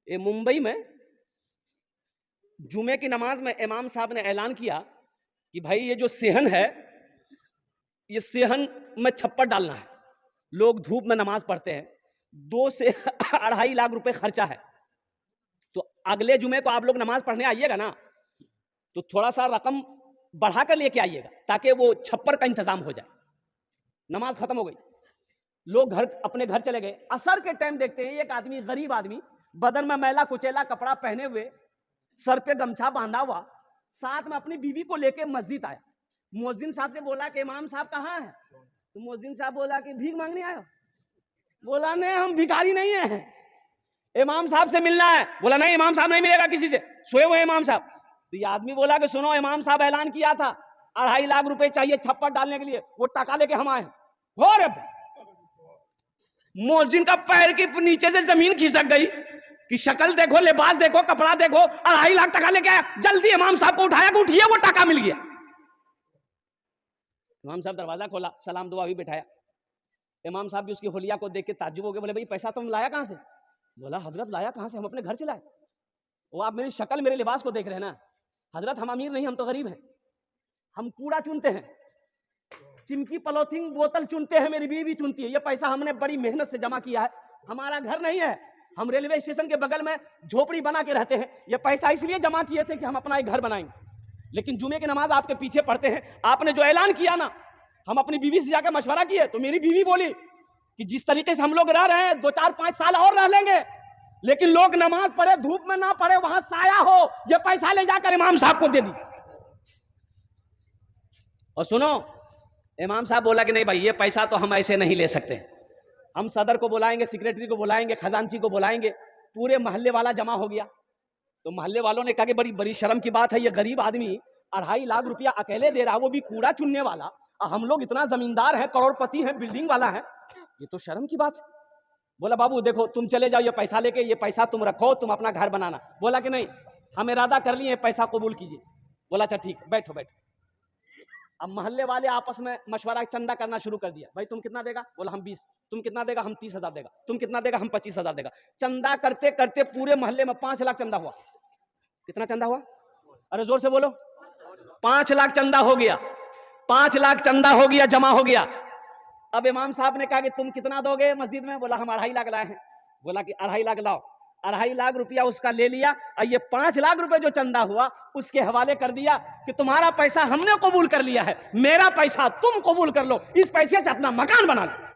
ये मुंबई में जुमे की नमाज में इमाम साहब ने ऐलान किया कि भाई ये जो सेहन है, ये सेहन में छप्पर डालना है। लोग धूप में नमाज पढ़ते हैं, 2 से 2.5 लाख रुपए खर्चा है। तो अगले जुमे को आप लोग नमाज पढ़ने आइएगा ना, तो थोड़ा सा रकम बढ़ा कर लेके आइएगा ताकि वो छप्पर का इंतजाम हो जाए। नमाज खत्म हो गई, लोग अपने घर चले गए। असर के टाइम देखते हैं एक आदमी, गरीब आदमी, बदन में मैला कुचैला कपड़ा पहने हुए, सर पे गमछा बांधा हुआ, साथ में अपनी बीवी को लेके मस्जिद आया। मुअज्जिन साहब से बोला कि इमाम साहब कहाँ हैं? तो मुअज्जिन साहब बोला कि भीख मांगने आए हो? बोला नहीं, हम भिखारी नहीं है, इमाम साहब से मिलना है। बोला नहीं, इमाम साहब नहीं मिलेगा किसी से, सोए हुए इमाम साहब। तो ये आदमी बोला कि सुनो, इमाम साहब ऐलान किया था 2.5 लाख रुपए चाहिए छप्पर डालने के लिए, वो टका लेके हम आए। हो रे, मुअज्जिन का पैर के नीचे से जमीन खिसक गई कि शक्ल देखो, लिबास देखो, कपड़ा देखो, 2.5 लाख टका लेके आया। जल्दी इमाम साहब को उठाया कि उठिए, वो टका मिल गया। इमाम साहब दरवाजा खोला, सलाम दुआ भी बिठाया। इमाम साहब भी उसकी होलिया को देख के ताज्जुब हो गए। बोले भाई पैसा तुम लाया कहां से? बोला हजरत लाया कहां से, हम अपने घर से लाए। वो आप मेरी शक्ल मेरे लिबास को देख रहे हैं ना हजरत, हम अमीर नहीं, हम तो गरीब हैं। हम कूड़ा चुनते हैं, चिमकी पॉलिथीन बोतल चुनते हैं, मेरी बीवी चुनती है। ये पैसा हमने बड़ी मेहनत से जमा किया है, हमारा घर नहीं है, हम रेलवे स्टेशन के बगल में झोपड़ी बना के रहते हैं। ये पैसा इसलिए जमा किए थे कि हम अपना एक घर बनाएंगे। लेकिन जुमे की नमाज आपके पीछे पढ़ते हैं। आपने जो ऐलान किया ना, हम अपनी बीवी से जाकर मशवरा किए, तो मेरी बीवी बोली कि जिस तरीके से हम लोग रह रहे हैं 2, 4, 5 साल और रह लेंगे, लेकिन लोग नमाज पढ़े, धूप में ना पढ़े, वहां साया हो, ये पैसा ले जाकर इमाम साहब को दे दी। और सुनो, इमाम साहब बोला कि नहीं भाई, ये पैसा तो हम ऐसे नहीं ले सकते, हम सदर को बुलाएंगे, सेक्रेटरी को बुलाएंगे, खजांची को बुलाएंगे। पूरे मोहल्ले वाला जमा हो गया। तो मोहल्ले वालों ने कहा कि बड़ी बड़ी शर्म की बात है, ये गरीब आदमी 2.5 लाख रुपया अकेले दे रहा, वो भी कूड़ा चुनने वाला। हम लोग इतना जमींदार हैं, करोड़पति हैं, बिल्डिंग वाला है, ये तो शर्म की बात है। बोला बाबू देखो, तुम चले जाओ ये पैसा लेके, ये पैसा तुम रखो, तुम अपना घर बनाना। बोला कि नहीं, हम इरादा कर लिए, पैसा कबूल कीजिए। बोला अच्छा ठीक, बैठो बैठो। अब मोहल्ले वाले आपस में मशवरा, चंदा करना शुरू कर दिया। भाई तुम कितना देगा? बोला हम 20। तुम कितना देगा? हम 30,000 देगा। तुम कितना देगा? हम 25,000 देगा। चंदा करते करते पूरे मोहल्ले में 5 लाख चंदा हुआ। कितना चंदा हुआ? अरे जोर से बोलो। 5 लाख चंदा हो गया। 5 लाख चंदा हो गया, जमा हो गया। अब इमाम साहब ने कहा कि तुम कितना दोगे मस्जिद में? बोला हम 2.5 लाख लाए हैं। बोला कि 2.5 लाख लाओ। 2.5 लाख रुपया उसका ले लिया, और ये 5 लाख रुपए जो चंदा हुआ उसके हवाले कर दिया कि तुम्हारा पैसा हमने कबूल कर लिया है, मेरा पैसा तुम कबूल कर लो, इस पैसे से अपना मकान बना लो।